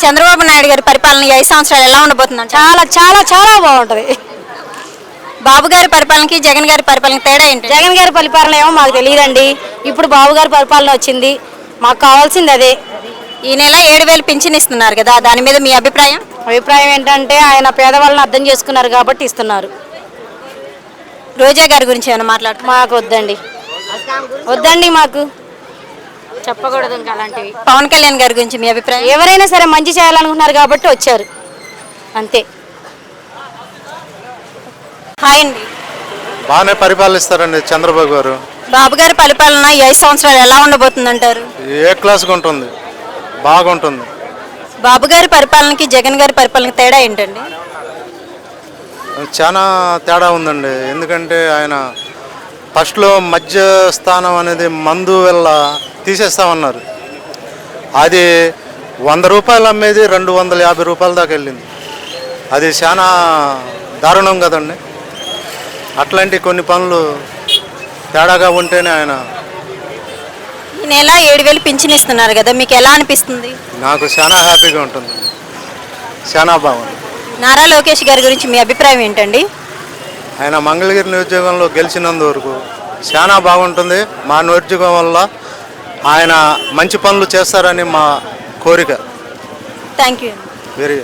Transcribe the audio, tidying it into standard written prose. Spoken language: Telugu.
చంద్రబాబు నాయుడు గారి పరిపాలన ఈ 5 సంవత్సరాలు ఎలా ఉండబోతుందంట? చాలా చాలా చాలా బాగుంటుంది. బాబు గారి పరిపాలనకి జగన్ గారి పరిపాలనకి తేడా ఏంటి? జగన్ గారి పరిపాలన ఏమో మాకు తెలియదండి. ఇప్పుడు బాబు గారి పరిపాలన వచ్చింది, మాకు కావాల్సింది అదే. ఈ నెల 7,000 పింఛన్ ఇస్తున్నారు కదా, దాని మీద మీ అభిప్రాయం? అభిప్రాయం ఏంటంటే ఆయన పేదవాళ్ళని అర్థం చేసుకున్నారు కాబట్టి ఇస్తున్నారు. రోజా గారి గురించి ఏమైనా మాట్లాడుతున్నారు? మాకు వద్దండి, వద్దండి, మాకు చెప్పకూడదు ఇంకా అలాంటివి. పవన్ కళ్యాణ్ గారి గురించి మీ అభిప్రాయం? ఎవరైనా సరే మంచి చేయాలనుకుంటున్నారు కాబట్టి వచ్చారు, అంతే. హాయ్ అండి. బాగానే పరిపాలిస్తారండి చంద్రబాబు గారు. బాబు గారి పరిపాలన ఈ 5 సంవత్సరాలు ఎలా ఉండబోతుందంటారు? ఏ క్లాస్గా ఉంటుంది, బాగుంటుంది. బాబు గారి పరిపాలనకి జగన్ గారి పరిపాలనకి తేడా ఏంటండి? చాలా తేడా ఉందండి. ఎందుకంటే ఆయన ఫస్ట్లో మధ్య స్థానం అనేది మందు వల్ల తీసేస్తామన్నారు. అది 100 రూపాయలు అమ్మేది 250 రూపాయల దాకా వెళ్ళింది. అది చాలా దారుణం కదండి. అట్లాంటి కొన్ని పనులు తేడాగా ఉంటేనే ఆయన. ఈ నెల 7,000 పింఛన్ ఇస్తున్నారు కదా, మీకు ఎలా అనిపిస్తుంది? నాకు చాలా హ్యాపీగా ఉంటుంది, చాలా బాగుంది. నారా లోకేష్ గారి గురించి మీ అభిప్రాయం ఏంటండి? ఆయన మంగళగిరి నియోజకవర్గంలో గెలిచినందు వరకు చాలా బాగుంటుంది. మా నియోజకవర్గం వల్ల ఆయన మంచి పనులు చేస్తారని మా కోరిక. Thank you. వెరీ